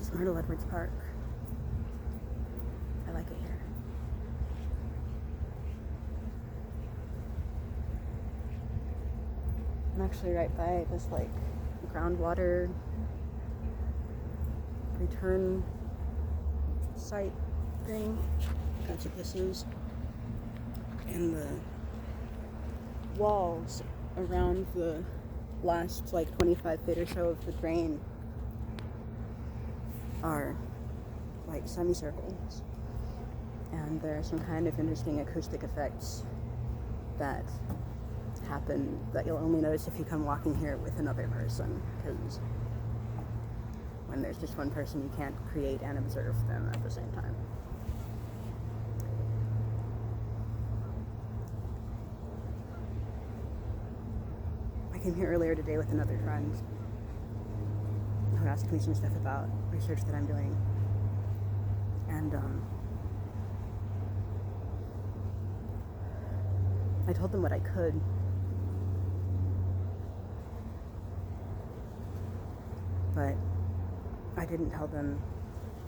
This is Myrtle Edwards Park. I like it here. I'm actually right by this like groundwater return site thing. That's what this is. And the walls around the last like 25 feet or so of the drain are like semicircles, and there are some kind of interesting acoustic effects that happen that you'll only notice if you come walking here with another person, because when there's just one person you can't create and observe them at the same time. I came here earlier today with another friend who asked me some stuff about research that I'm doing, and I told them what I could, but I didn't tell them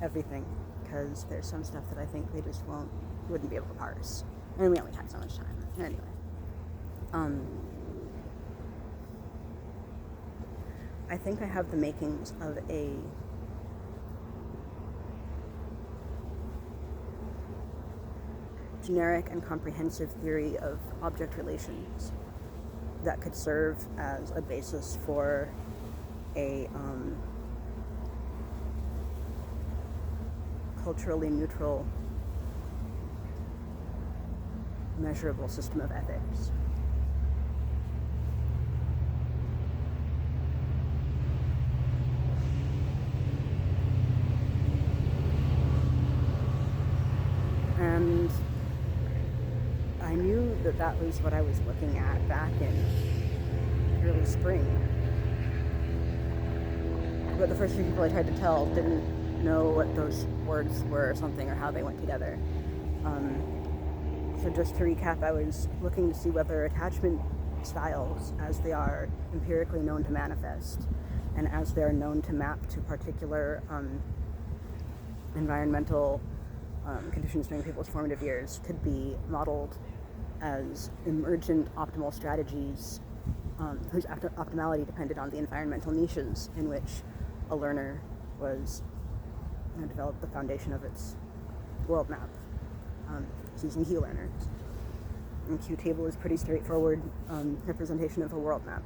everything, because there's some stuff that I think they just wouldn't be able to parse, and we only had so much time. Anyway, I think I have the makings of a generic and comprehensive theory of object relations that could serve as a basis for a culturally neutral, measurable system of ethics. And I knew that that was what I was looking at back in early spring. But the first few people I tried to tell didn't know what those words were or something, or how they went together. So just to recap, I was looking to see whether attachment styles, as they are empirically known to manifest, and as they're known to map to particular environmental conditions during people's formative years, could be modeled as emergent optimal strategies whose optimality depended on the environmental niches in which a learner was developed the foundation of its world map using Q learners. And Q table is pretty straightforward representation of a world map.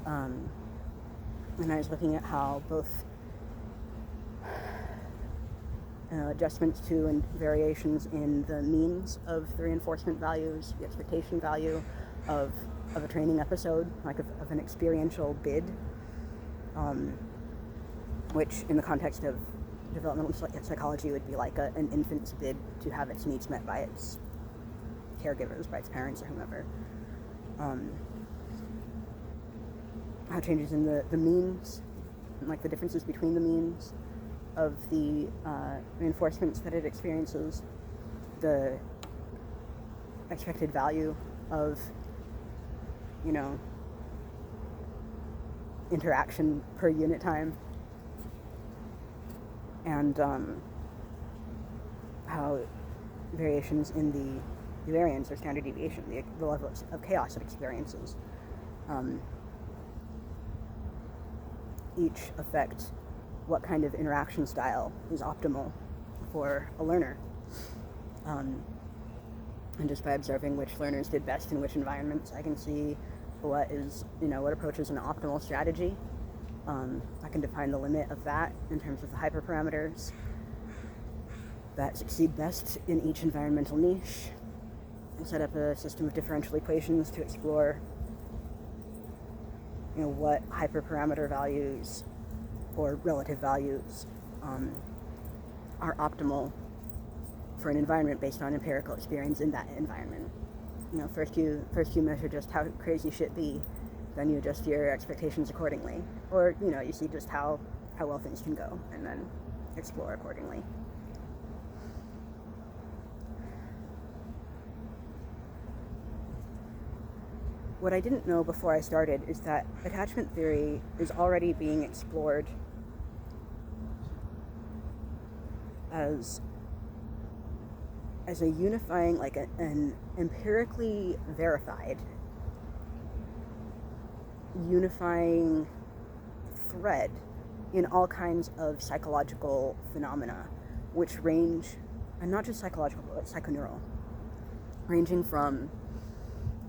And I was looking at how both adjustments to and variations in the means of the reinforcement values, the expectation value of a training episode, like of an experiential bid, which in the context of developmental psychology would be like an infant's bid to have its needs met by its caregivers, by its parents or whomever. How changes in the means, like the differences between the means of the reinforcements that it experiences, the expected value of, interaction per unit time, and how variations in the variance or standard deviation, the level of chaos it experiences, each affect what kind of interaction style is optimal for a learner. And just by observing which learners did best in which environments, I can see what approach is an optimal strategy. I can define the limit of that in terms of the hyperparameters that succeed best in each environmental niche, and set up a system of differential equations to explore what hyperparameter values or relative values are optimal for an environment based on empirical experience in that environment. First you measure just how crazy shit be, then you adjust your expectations accordingly, or you see just how well things can go, and then explore accordingly. What I didn't know before I started is that attachment theory is already being explored as a unifying, like an empirically verified, unifying thread in all kinds of psychological phenomena, which range, and not just psychological, but psychoneural, ranging from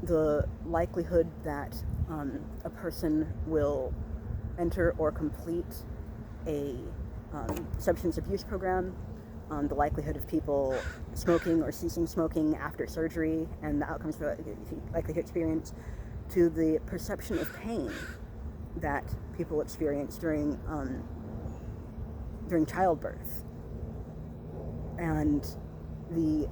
the likelihood that a person will enter or complete a substance abuse program, the likelihood of people smoking or ceasing smoking after surgery and the outcomes for likely to experience, to the perception of pain that people experience during childbirth, and the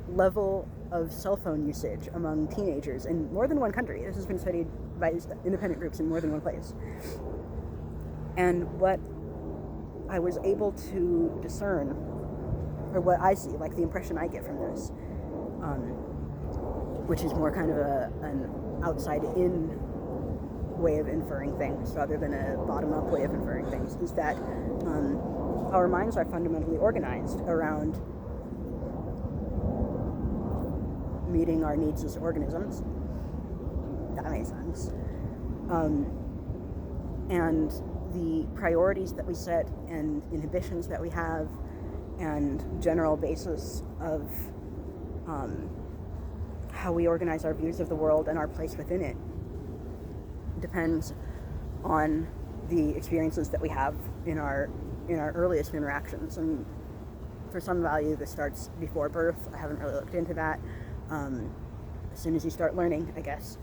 level of cell phone usage among teenagers in more than one country. This has been studied by independent groups in more than one place. And what I was able to discern, or what I see, like the impression I get from this, which is more kind of an outside-in way of inferring things rather than a bottom-up way of inferring things, is that our minds are fundamentally organized around meeting our needs as organisms. That makes sense. And the priorities that we set and inhibitions that we have and general basis of how we organize our views of the world and our place within it depends on the experiences that we have in our earliest interactions. And for some value, this starts before birth. I haven't really looked into that. As soon as you start learning, I guess.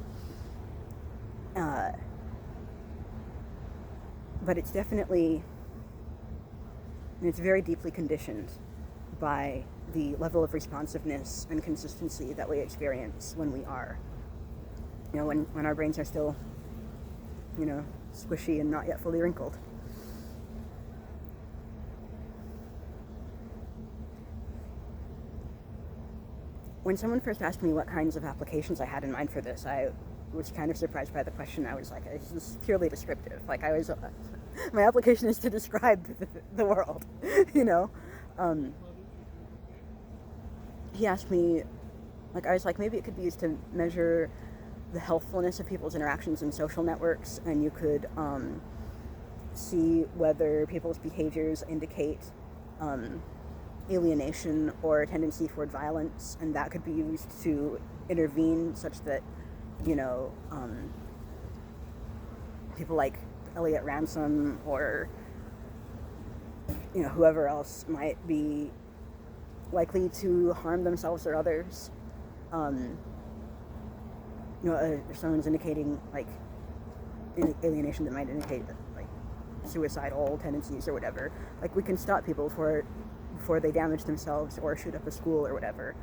But it's definitely, it's very deeply conditioned by the level of responsiveness and consistency that we experience when we are, when our brains are still, squishy and not yet fully wrinkled. When someone first asked me what kinds of applications I had in mind for this, I was kind of surprised by the question. I was like, this is purely descriptive. Like, my application is to describe the world, He asked me, I was like, maybe it could be used to measure the healthfulness of people's interactions in social networks, and you could see whether people's behaviors indicate alienation or a tendency toward violence, and that could be used to intervene such that, people like Elliot Ransom or, whoever else might be likely to harm themselves or others. If someone's indicating, alienation that might indicate, suicidal tendencies or whatever, we can stop people before they damage themselves or shoot up a school or whatever,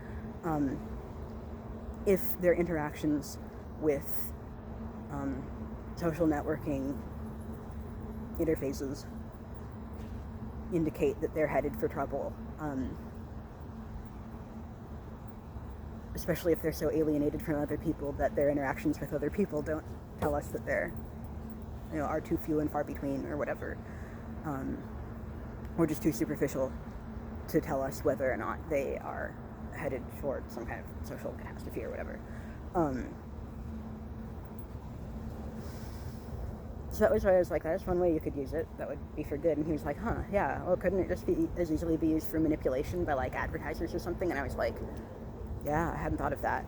if their interactions with social networking interfaces indicate that they're headed for trouble, especially if they're so alienated from other people that their interactions with other people don't tell us that they're, are too few and far between or whatever, or just too superficial to tell us whether or not they are headed toward some kind of social catastrophe or whatever. So that was why I was like, that's one way you could use it. That would be for good. And he was like, yeah, well, couldn't it just be as easily be used for manipulation by advertisers or something? And I was like, yeah, I hadn't thought of that.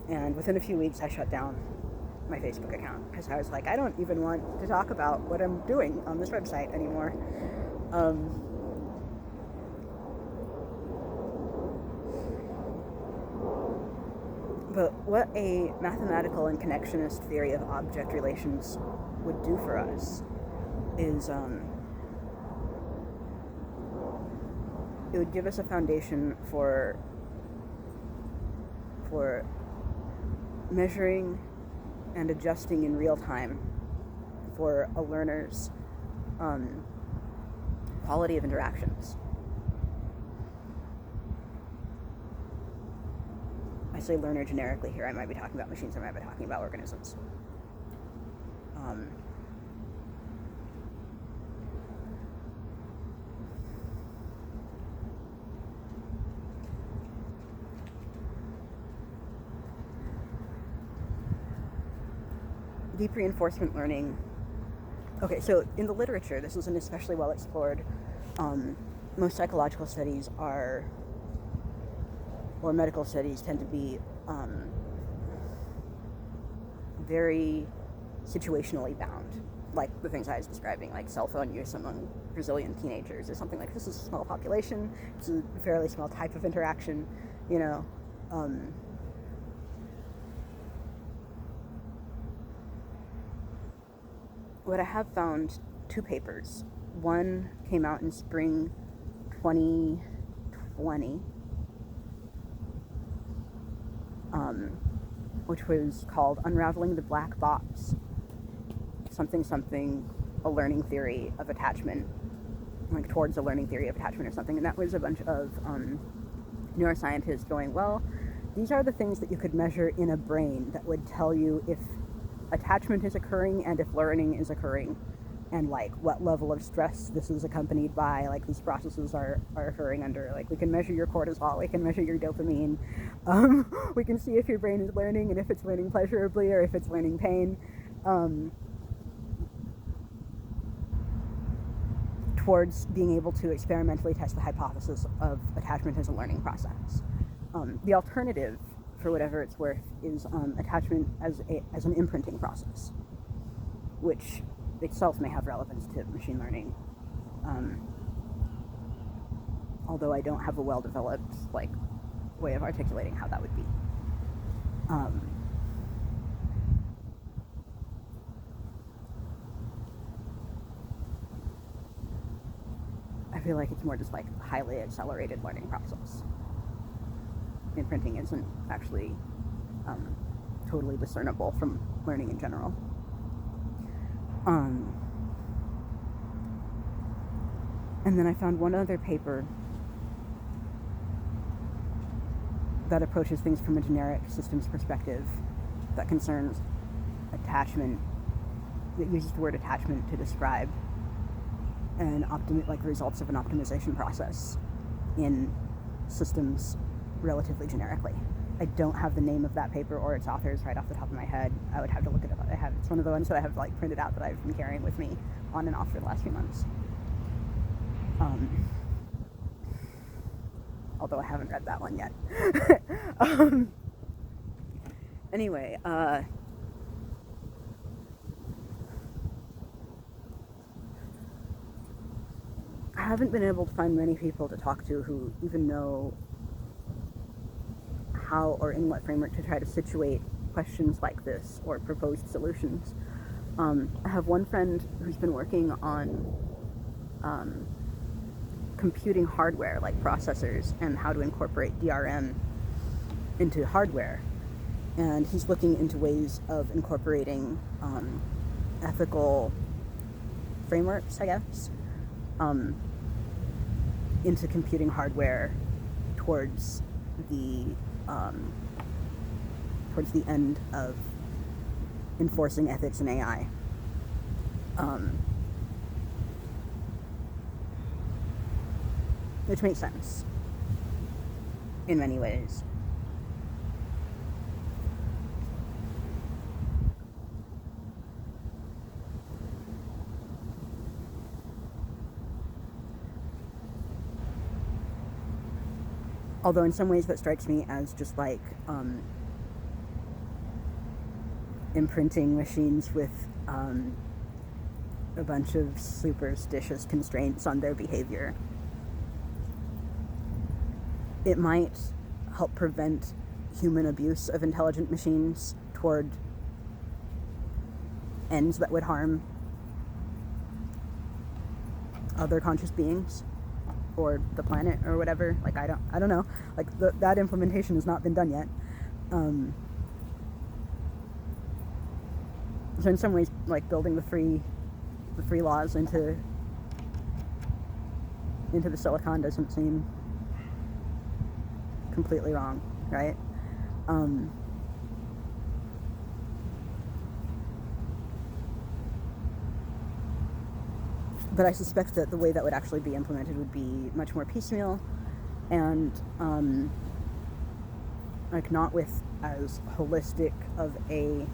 And within a few weeks, I shut down my Facebook account because I was like, I don't even want to talk about what I'm doing on this website anymore. But what a mathematical and connectionist theory of object relations would do for us is it would give us a foundation for measuring and adjusting in real time for a learner's quality of interactions. I say learner generically here. I might be talking about machines, I might be talking about organisms. deep reinforcement learning. Okay, so in the literature, this isn't especially well explored. Most psychological studies or medical studies tend to be very situationally bound, like the things I was describing, like cell phone use among Brazilian teenagers or something. Like, this is a small population, it's a fairly small type of interaction, you know. What I have found, 2 papers. One came out in spring 2020, which was called Unraveling the Black Box, something, a learning theory of attachment, like towards a learning theory of attachment or something. And that was a bunch of neuroscientists going, well, these are the things that you could measure in a brain that would tell you if attachment is occurring and if learning is occurring, and like what level of stress this is accompanied by, like these processes are occurring under. Like, we can measure your cortisol, we can measure your dopamine, we can see if your brain is learning and if it's learning pleasurably or if it's learning pain, towards being able to experimentally test the hypothesis of attachment as a learning process. The alternative, for whatever it's worth, is attachment as an imprinting process, which itself may have relevance to machine learning, although I don't have a well-developed way of articulating how that would be. I feel like it's more just like a highly accelerated learning process. Imprinting isn't actually totally discernible from learning in general. And then I found one other paper that approaches things from a generic systems perspective that concerns attachment, that uses the word attachment to describe the results of an optimization process in systems relatively generically. I don't have the name of that paper or its authors right off the top of my head. I would have to look it up. It's one of the ones that I have printed out that I've been carrying with me on and off for the last few months. Although I haven't read that one yet. Anyway, I haven't been able to find many people to talk to who even know how or in what framework to try to situate questions like this or proposed solutions. I have one friend who's been working on computing hardware, like processors, and how to incorporate DRM into hardware. And he's looking into ways of incorporating ethical frameworks, I guess, into computing hardware towards the end of enforcing ethics in AI. Which makes sense in many ways. Although in some ways that strikes me as just imprinting machines with a bunch of superstitious constraints on their behavior. It might help prevent human abuse of intelligent machines toward ends that would harm other conscious beings or the planet or whatever. I don't know. That implementation has not been done yet. So in some ways, building the free laws into the silicon doesn't seem completely wrong, right? But I suspect that the way that would actually be implemented would be much more piecemeal and not with as holistic of a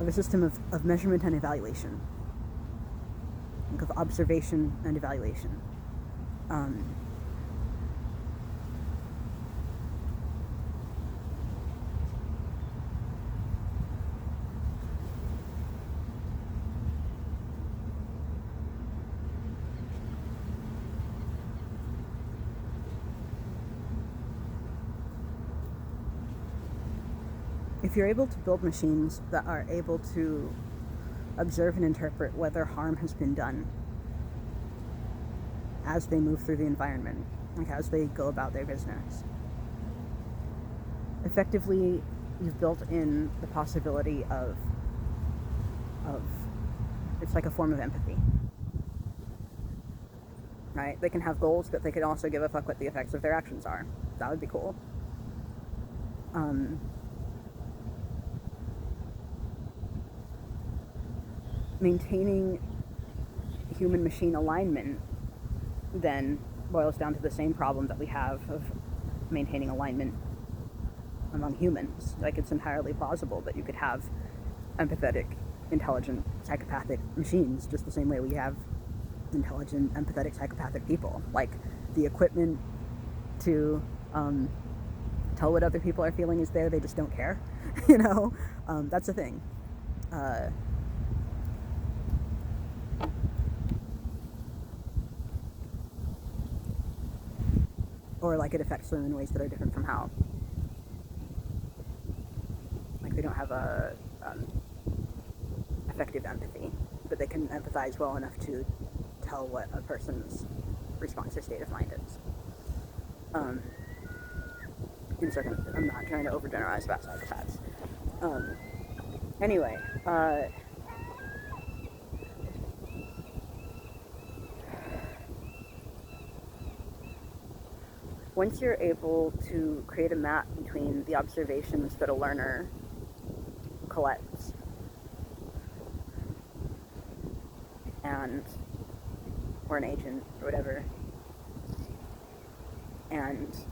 of a system of measurement and evaluation, like of observation and evaluation. If you're able to build machines that are able to observe and interpret whether harm has been done as they move through the environment, like as they go about their business, effectively you've built in the possibility of it's like a form of empathy, right? They can have goals, but they could also give a fuck what the effects of their actions are. That would be cool. Maintaining human-machine alignment then boils down to the same problem that we have of maintaining alignment among humans. Like, it's entirely plausible that you could have empathetic, intelligent, psychopathic machines just the same way we have intelligent, empathetic, psychopathic people. Like, the equipment to tell what other people are feeling is there, they just don't care. You know? That's a thing. Or like it affects them in ways that are different from how, like, they don't have a effective empathy, but they can empathize well enough to tell what a person's response or state of mind is. I'm not trying to overgeneralize about psychopaths. Anyway, once you're able to create a map between the observations that a learner collects or an agent or whatever, and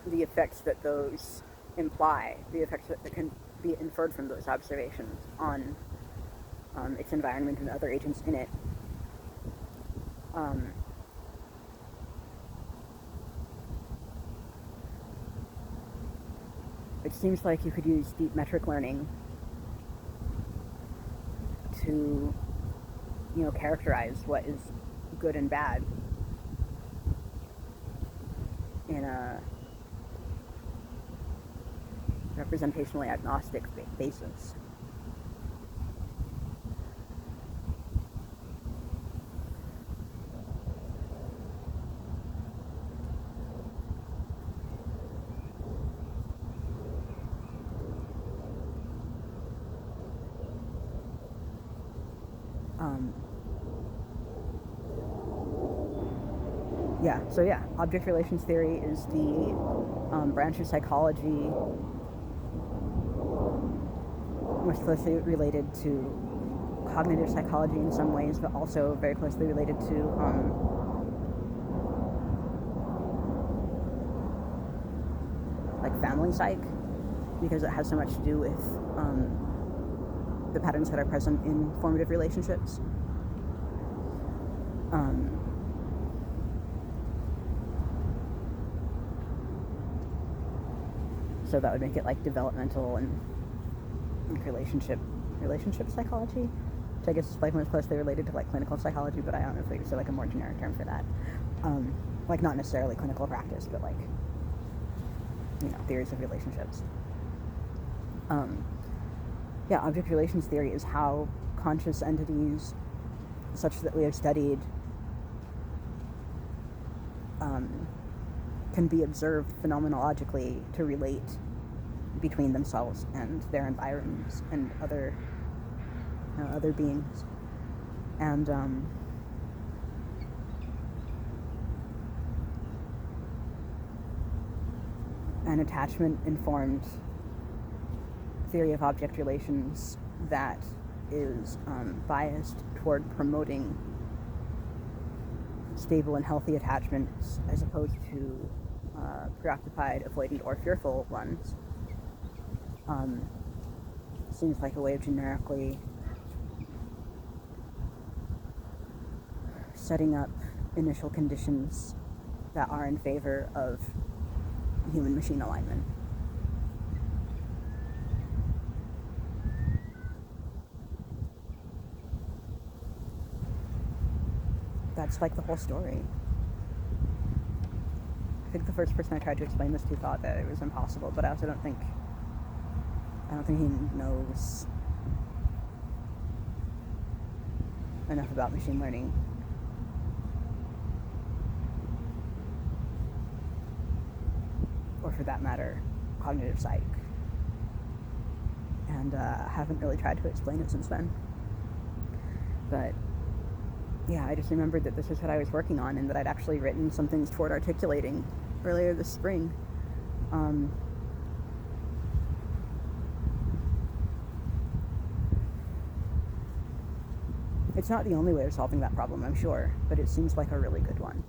the effects that those imply, the effects that can be inferred from those observations on its environment and other agents in it, it seems like you could use deep metric learning to, characterize what is good and bad in a representationally agnostic basis. Object relations theory is the branch of psychology most closely related to cognitive psychology in some ways, but also very closely related to like family psych, because it has so much to do with the patterns that are present in formative relationships. So that would make it like developmental and relationship psychology, which I guess is like most closely related to like clinical psychology, but I don't know if there's like a more generic term for that. Like not necessarily clinical practice, but like, theories of relationships. Object relations theory is how conscious entities, such that we have studied, can be observed phenomenologically to relate between themselves and their environments and other beings, and an attachment-informed theory of object relations that is biased toward promoting stable and healthy attachments as opposed to preoccupied, avoidant, or fearful ones. seems like a way of generically setting up initial conditions that are in favor of human-machine alignment. That's like the whole story. I think the first person I tried to explain this to thought that it was impossible, but I also don't think he knows enough about machine learning or, for that matter, cognitive psych, and haven't really tried to explain it since then. But yeah, I just remembered that this is what I was working on and that I'd actually written some things toward articulating earlier this spring. It's not the only way of solving that problem, I'm sure, but it seems like a really good one.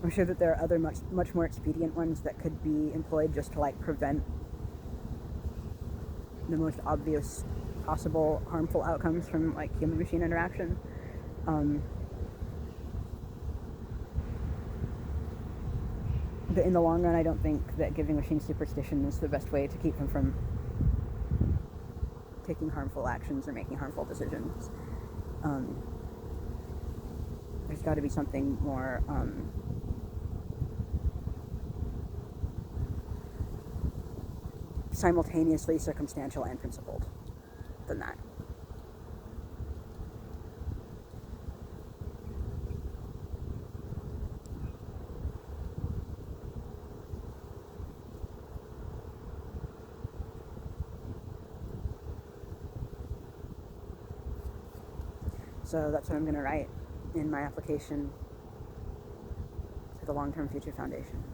I'm sure that there are other much more expedient ones that could be employed just to like prevent the most obvious possible harmful outcomes from like human-machine interaction. But in the long run, I don't think that giving machines superstition is the best way to keep them from taking harmful actions or making harmful decisions. There's got to be something more simultaneously circumstantial and principled than that. So that's what I'm going to write in my application to the Long-Term Future Foundation.